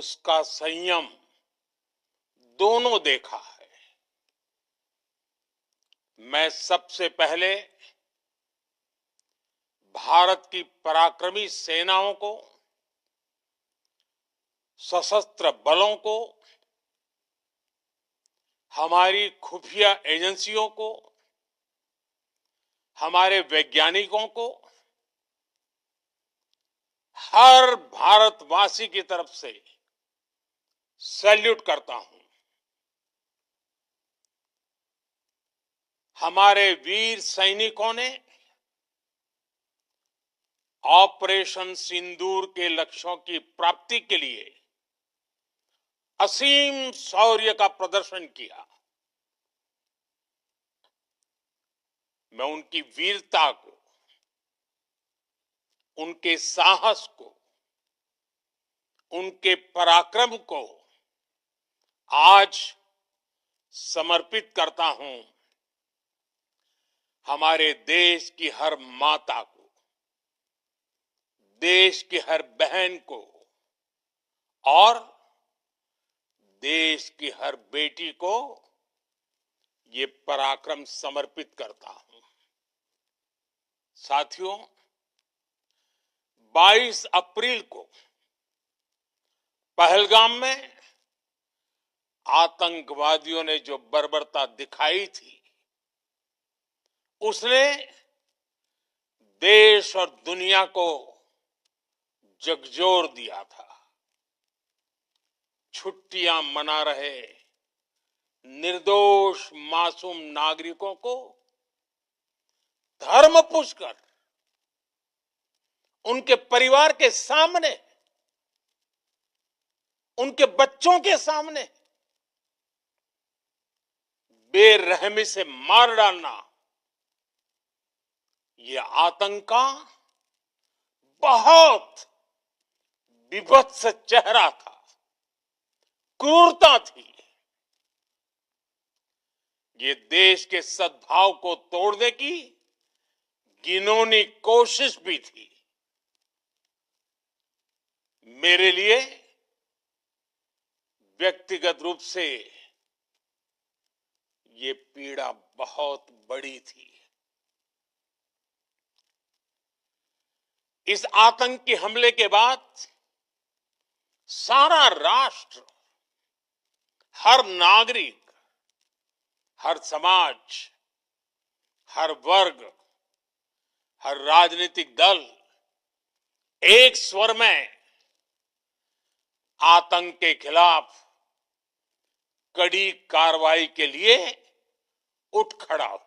उसका संयम दोनों देखा है। मैं सबसे पहले भारत की पराक्रमी सेनाओं को, सशस्त्र बलों को, हमारी खुफिया एजेंसियों को, हमारे वैज्ञानिकों को, हर भारतवासी की तरफ से सैल्यूट करता हूं। हमारे वीर सैनिकों ने ऑपरेशन सिंदूर के लक्ष्यों की प्राप्ति के लिए असीम शौर्य का प्रदर्शन किया। मैं उनकी वीरता को, उनके साहस को, उनके पराक्रम को आज समर्पित करता हूं हमारे देश की हर माता को, देश की हर बहन को और देश की हर बेटी को ये पराक्रम समर्पित करता हूं। साथियों, 22 अप्रैल को पहलगाम में आतंकवादियों ने जो बर्बरता दिखाई थी, उसने देश और दुनिया को झकझोर दिया था। छुट्टियां मना रहे निर्दोष मासूम नागरिकों को धर्म पूछकर उनके परिवार के सामने, उनके बच्चों के सामने बेरहमी से मार डालना, यह आतंक का बहुत विभत्स चेहरा था, क्रूरता थी। ये देश के सद्भाव को तोड़ने की घिनौनी कोशिश भी थी। मेरे लिए व्यक्तिगत रूप से ये पीड़ा बहुत बड़ी थी। इस आतंकी हमले के बाद सारा राष्ट्र, हर नागरिक, हर समाज, हर वर्ग, हर राजनीतिक दल एक स्वर में आतंक के खिलाफ कड़ी कार्रवाई के लिए उठ खड़ा हुआ।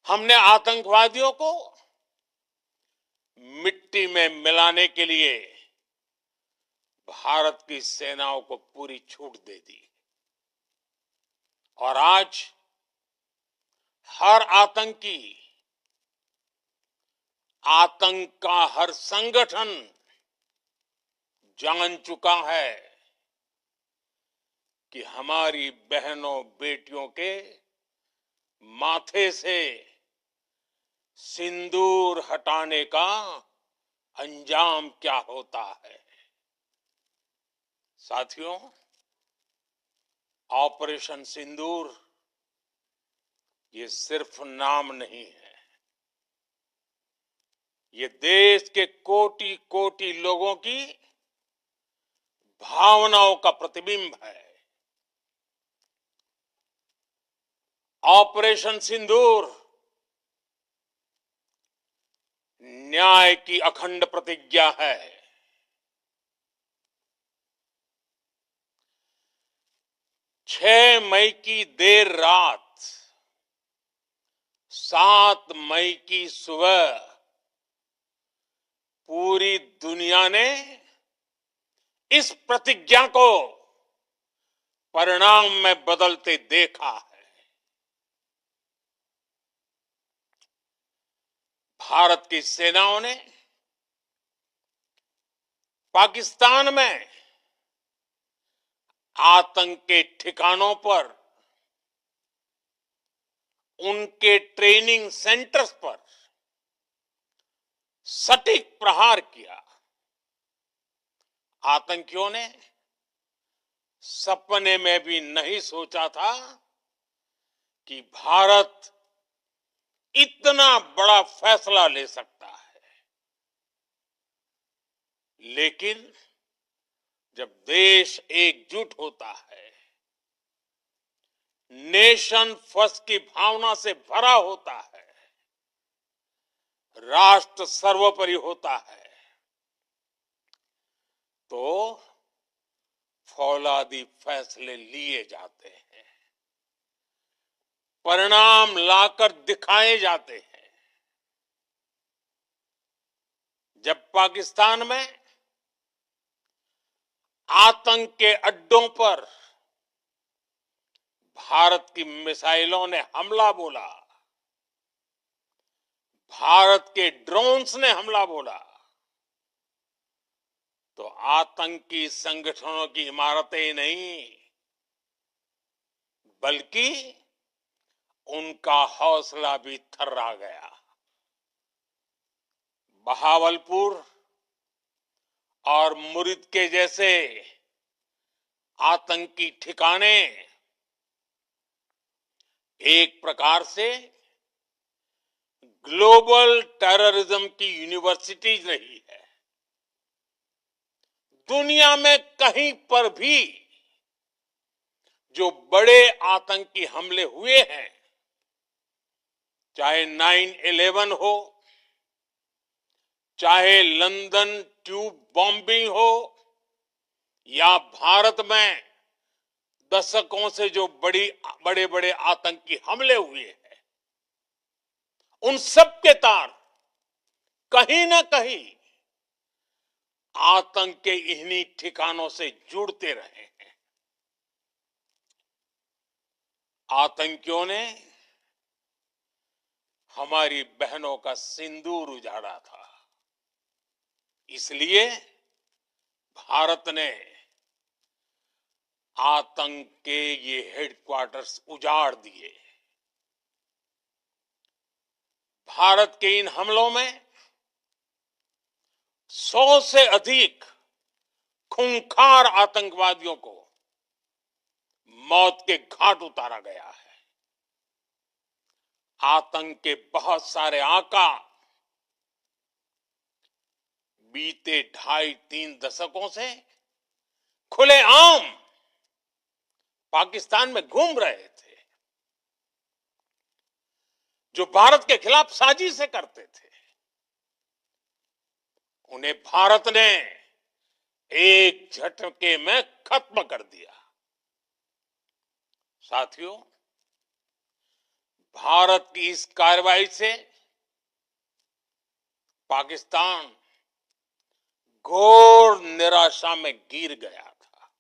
हमने आतंकवादियों को मिट्टी में मिलाने के लिए भारत की सेनाओं को पूरी छूट दे दी और आज हर आतंकी, आतंक का हर संगठन जान चुका है कि हमारी बहनों बेटियों के माथे से सिंदूर हटाने का अंजाम क्या होता है। साथियों, ऑपरेशन सिंदूर ये सिर्फ नाम नहीं है, ये देश के कोटि कोटि लोगों की भावनाओं का प्रतिबिंब है। ऑपरेशन सिंदूर न्याय की अखंड प्रतिज्ञा है। 6 मई की देर रात, 7 मई की सुबह पूरी दुनिया ने इस प्रतिज्ञा को परिणाम में बदलते देखा है। भारत की सेनाओं ने पाकिस्तान में आतंक के ठिकानों पर, उनके ट्रेनिंग सेंटर्स पर सटीक प्रहार किया। आतंकियों ने सपने में भी नहीं सोचा था कि भारत इतना बड़ा फैसला ले सकता है। लेकिन जब देश एकजुट होता है, नेशन फर्स्ट की भावना से भरा होता है, राष्ट्र सर्वोपरि होता है, तो फौलादी फैसले लिए जाते हैं, परिणाम लाकर दिखाए जाते हैं। जब पाकिस्तान में आतंक के अड्डों पर भारत की मिसाइलों ने हमला बोला, भारत के ड्रोन्स ने हमला बोला, तो आतंकी संगठनों की इमारतें ही नहीं, बल्कि उनका हौसला भी थर्रा गया। बहावलपुर और मुरिद के जैसे आतंकी ठिकाने एक प्रकार से ग्लोबल टेररिज्म की यूनिवर्सिटीज रही है। दुनिया में कहीं पर भी जो बड़े आतंकी हमले हुए हैं, चाहे 9/11 हो, चाहे लंदन ट्यूब बॉम्बिंग हो, या भारत में दशकों से जो बड़े बड़े आतंकी हमले हुए हैं, उन सब के तार कहीं ना कहीं आतंक के इन्हीं ठिकानों से जुड़ते रहे हैं। आतंकियों ने हमारी बहनों का सिंदूर उजाड़ा था, इसलिए भारत ने आतंक के ये हेडक्वार्टर्स उजाड़ दिए। भारत के इन हमलों में 100 से अधिक खूंखार आतंकवादियों को मौत के घाट उतारा गया है। आतंक के बहुत सारे आका बीते 2.5-3 दशकों से खुलेआम पाकिस्तान में घूम रहे थे, जो भारत के खिलाफ साजिशें करते थे। उन्हें भारत ने एक झटके में खत्म कर दिया। साथियों, भारत की इस कार्रवाई से पाकिस्तान घोर निराशा में गिर गया था,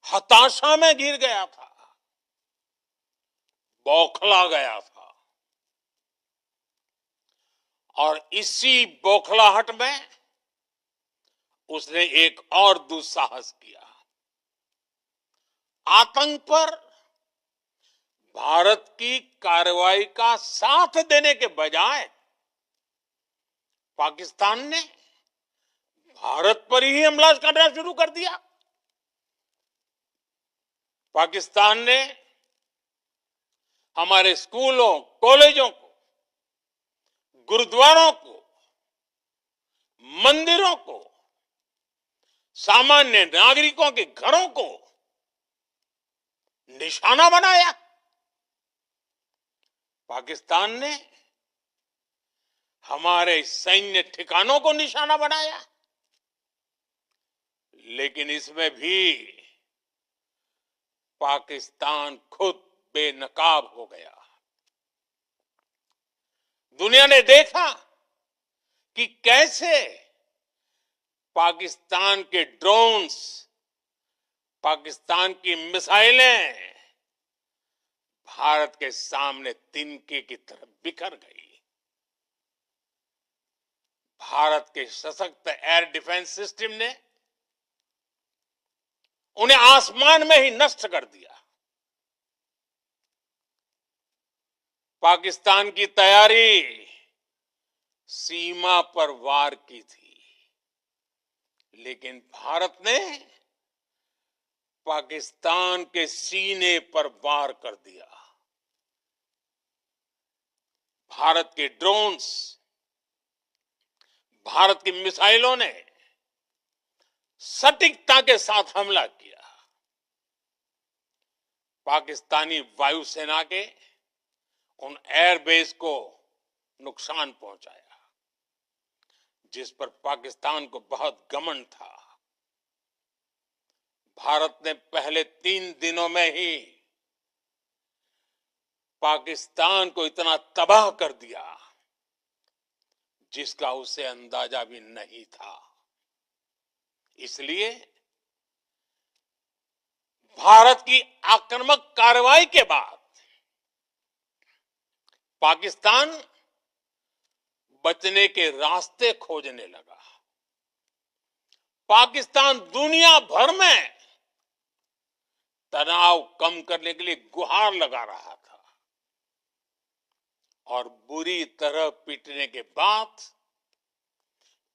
हताशा में गिर गया था, बौखला गया था। और इसी बौखलाहट में उसने एक और दुस्साहस किया। आतंक पर भारत की कार्रवाई का साथ देने के बजाय पाकिस्तान ने भारत पर ही हमला करना शुरू कर दिया। पाकिस्तान ने हमारे स्कूलों, कॉलेजों को, गुरुद्वारों को, मंदिरों को, सामान्य नागरिकों के घरों को निशाना बनाया। पाकिस्तान ने हमारे सैन्य ठिकानों को निशाना बनाया। लेकिन इसमें भी पाकिस्तान खुद बेनकाब हो गया। दुनिया ने देखा कि कैसे पाकिस्तान के ड्रोन्स, पाकिस्तान की मिसाइलें भारत के सामने तिनके की तरह बिखर गई। भारत के सशक्त एयर डिफेंस सिस्टम ने उन्हें आसमान में ही नष्ट कर दिया। पाकिस्तान की तैयारी सीमा पर वार की थी, लेकिन भारत ने पाकिस्तान के सीने पर वार कर दिया। भारत के ड्रोन्स, भारत की मिसाइलों ने सटीकता के साथ हमला किया। पाकिस्तानी वायुसेना के उन एयरबेस को नुकसान पहुंचाया, जिस पर पाकिस्तान को बहुत घमंड था। भारत ने पहले 3 दिनों में ही पाकिस्तान को इतना तबाह कर दिया जिसका उसे अंदाजा भी नहीं था। इसलिए भारत की आक्रामक कार्रवाई के बाद पाकिस्तान बचने के रास्ते खोजने लगा। पाकिस्तान दुनिया भर में तनाव कम करने के लिए गुहार लगा रहा था और बुरी तरह पीटने के बाद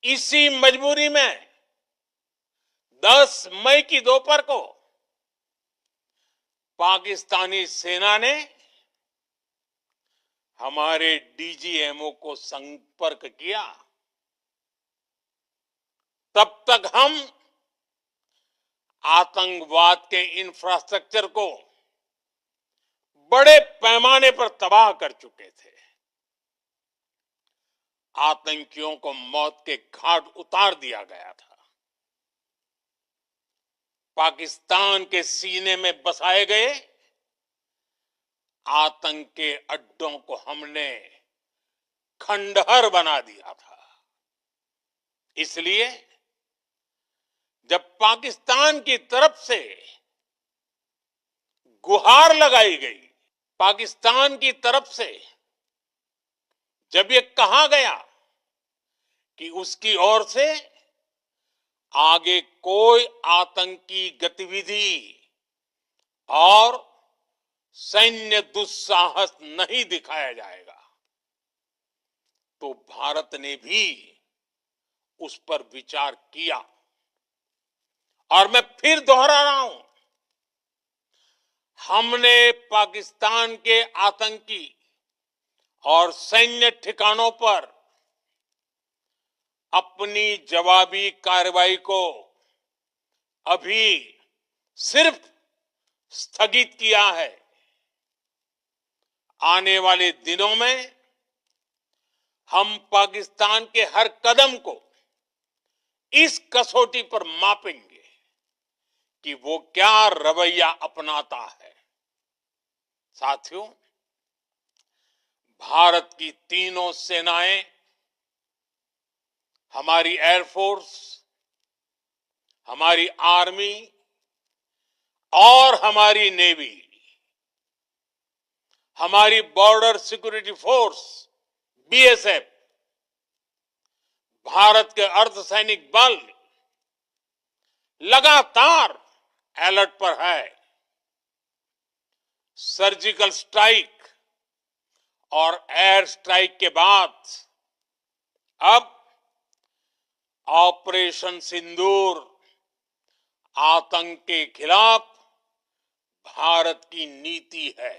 इसी मजबूरी में 10 मई की दोपहर को पाकिस्तानी सेना ने हमारे डीजीएमओ को संपर्क किया। तब तक हम आतंकवाद के इंफ्रास्ट्रक्चर को बड़े पैमाने पर तबाह कर चुके थे। आतंकियों को मौत के घाट उतार दिया गया था। पाकिस्तान के सीने में बसाए गए आतंक के अड्डों को हमने खंडहर बना दिया था। इसलिए जब पाकिस्तान की तरफ से गुहार लगाई गई, पाकिस्तान की तरफ से जब ये कहा गया कि उसकी ओर से आगे कोई आतंकी गतिविधि और सैन्य दुस्साहस नहीं दिखाया जाएगा, तो भारत ने भी उस पर विचार किया। और मैं फिर दोहरा रहा हूं, हमने पाकिस्तान के आतंकी और सैन्य ठिकानों पर अपनी जवाबी कार्रवाई को अभी सिर्फ स्थगित किया है। आने वाले दिनों में हम पाकिस्तान के हर कदम को इस कसौटी पर मापेंगे कि वो क्या रवैया अपनाता है। साथियों, भारत की तीनों सेनाएं, हमारी एयरफोर्स, हमारी आर्मी और हमारी नेवी, हमारी border security force BSF, Bharat के अर्धसैनिक बल लगातार अलर्ट पर है। सर्जिकल स्ट्राइक और एयर स्ट्राइक के बाद अब ऑपरेशन सिंदूर आतंक के खिलाफ भारत की नीति है।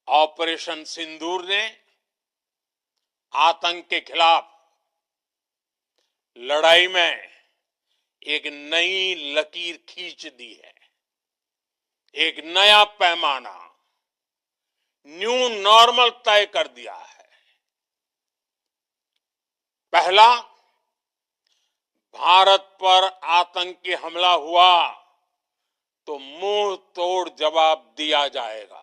ऑपरेशन सिंदूर ने आतंक के खिलाफ लड़ाई में एक नई लकीर खींच दी है, एक नया पैमाना, न्यू नॉर्मल तय कर दिया है। पहला, भारत पर आतंकी हमला हुआ तो मुंह तोड़ जवाब दिया जाएगा।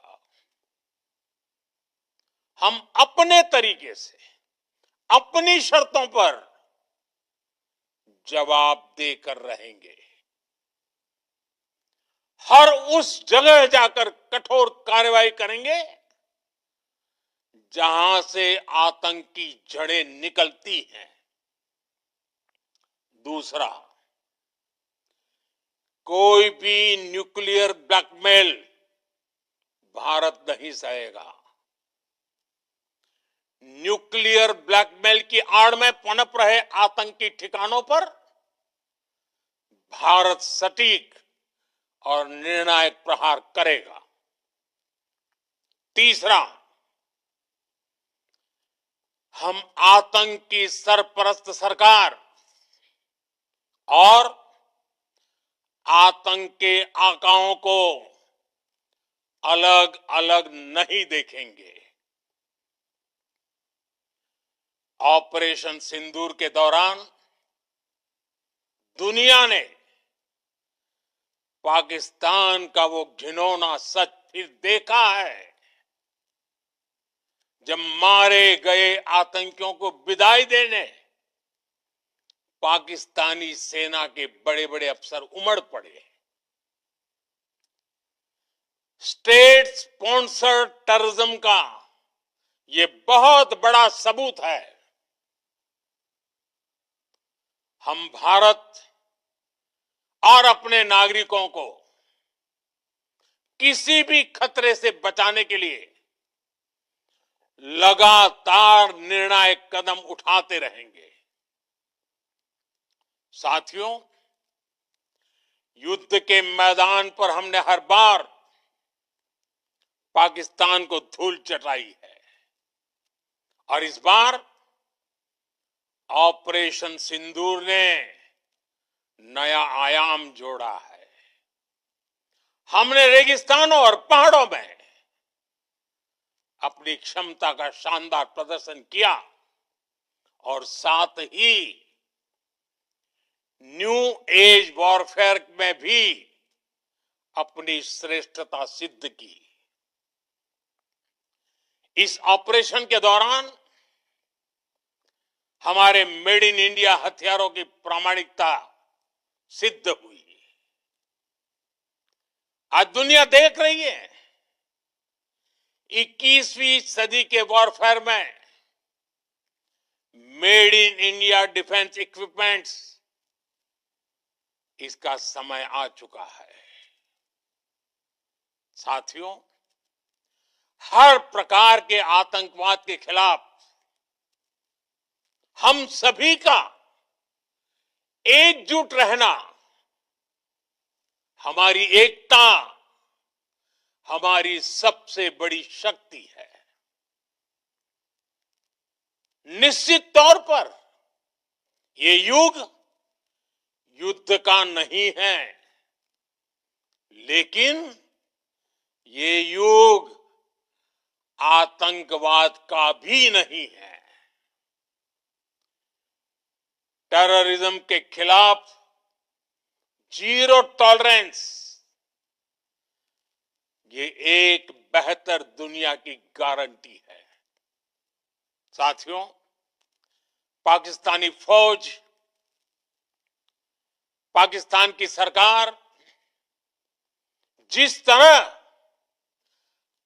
हम अपने तरीके से, अपनी शर्तों पर जवाब देकर रहेंगे। हर उस जगह जाकर कठोर कार्रवाई करेंगे जहां से आतंक की जड़ें निकलती हैं। दूसरा, कोई भी न्यूक्लियर ब्लैकमेल भारत नहीं सहेगा। न्यूक्लियर ब्लैकमेल की आड़ में पनप रहे आतंकी ठिकानों पर भारत सटीक और निर्णायक प्रहार करेगा। तीसरा, हम आतंक की सरपरस्त सरकार और आतंक के आकाओं को अलग अलग नहीं देखेंगे। ऑपरेशन सिंदूर के दौरान दुनिया ने पाकिस्तान का वो घिनौना सच फिर देखा है, जब मारे गए आतंकियों को विदाई देने पाकिस्तानी सेना के बड़े बड़े अफसर उमड़ पड़े। स्टेट स्पॉन्सर्ड टेररिज्म का ये बहुत बड़ा सबूत है। हम भारत और अपने नागरिकों को किसी भी खतरे से बचाने के लिए लगातार निर्णायक कदम उठाते रहेंगे। साथियों, युद्ध के मैदान पर हमने हर बार पाकिस्तान को धूल चटाई है और इस बार ऑपरेशन सिंदूर ने नया आयाम जोड़ा है। हमने रेगिस्तानों और पहाड़ों में अपनी क्षमता का शानदार प्रदर्शन किया और साथ ही न्यू एज वॉरफेयर में भी अपनी श्रेष्ठता सिद्ध की। इस ऑपरेशन के दौरान हमारे मेड इन इंडिया हथियारों की प्रामाणिकता सिद्ध हुई। आज दुनिया देख रही है 21वीं सदी के वॉरफेयर में made in India defence equipments, इसका समय आ चुका है। साथियों, हर प्रकार के आतंकवाद के खिलाफ हम सभी का एकजुट रहना, हमारी एकता हमारी सबसे बड़ी शक्ति है। निश्चित तौर पर ये युग युद्ध का नहीं है, लेकिन ये युग आतंकवाद का भी नहीं है। टेररिज्म के खिलाफ जीरो टॉलरेंस, ये एक बेहतर दुनिया की गारंटी है। साथियों, पाकिस्तानी फौज, पाकिस्तान की सरकार जिस तरह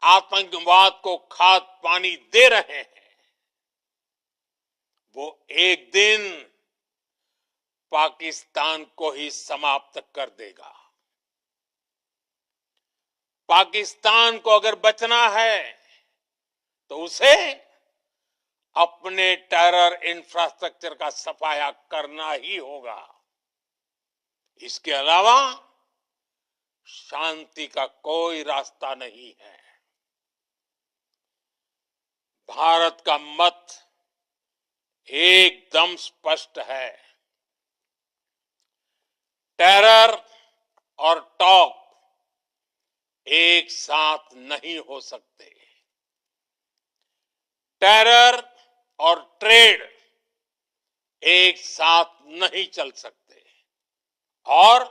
आतंकवाद को खाद पानी दे रहे हैं, वो एक दिन पाकिस्तान को ही समाप्त कर देगा। पाकिस्तान को अगर बचना है तो उसे अपने टेरर इंफ्रास्ट्रक्चर का सफाया करना ही होगा। इसके अलावा शांति का कोई रास्ता नहीं है। भारत का मत एकदम स्पष्ट है। टेरर और टॉप एक साथ नहीं हो सकते। टेरर और ट्रेड एक साथ नहीं चल सकते और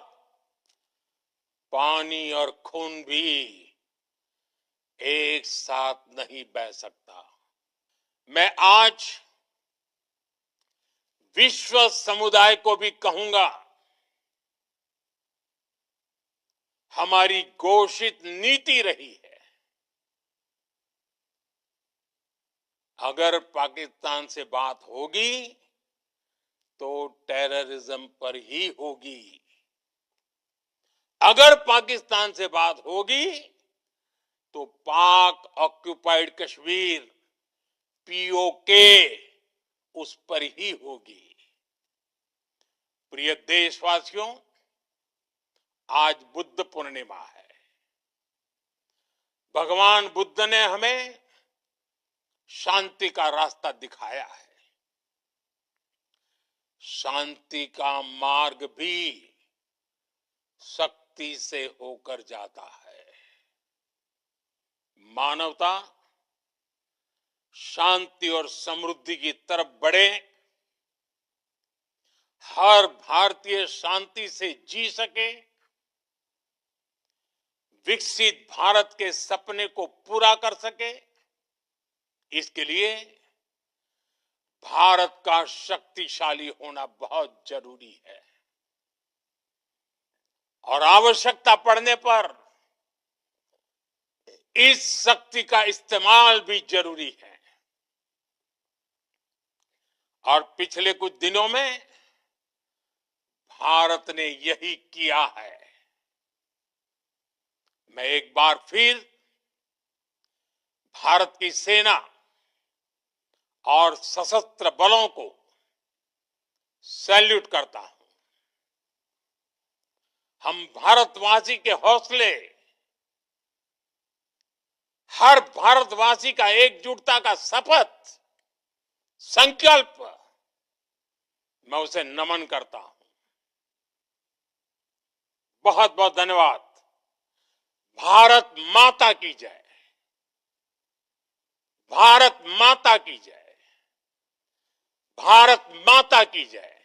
पानी और खून भी एक साथ नहीं बह सकता। मैं आज विश्व समुदाय को भी कहूंगा, हमारी घोषित नीति रही है, अगर पाकिस्तान से बात होगी तो टेररिज्म पर ही होगी। अगर पाकिस्तान से बात होगी तो पाक ऑक्युपाइड कश्मीर पीओके उस पर ही होगी। प्रिय देशवासियों, आज बुद्ध पूर्णिमा है। भगवान बुद्ध ने हमें शांति का रास्ता दिखाया है। शांति का मार्ग भी शक्ति से होकर जाता है। मानवता शांति और समृद्धि की तरफ बढ़े, हर भारतीय शांति से जी सके, विकसित भारत के सपने को पूरा कर सके, इसके लिए भारत का शक्तिशाली होना बहुत जरूरी है। और आवश्यकता पड़ने पर इस शक्ति का इस्तेमाल भी जरूरी है। और पिछले कुछ दिनों में भारत ने यही किया है। मैं एक बार फिर भारत की सेना और सशस्त्र बलों को सैल्यूट करता हूं। हम भारतवासी के हौसले, हर भारतवासी का एकजुटता का शपथ, संकल्प, मैं उसे नमन करता हूं। बहुत बहुत धन्यवाद। भारत माता की जय। भारत माता की जय। भारत माता की जय।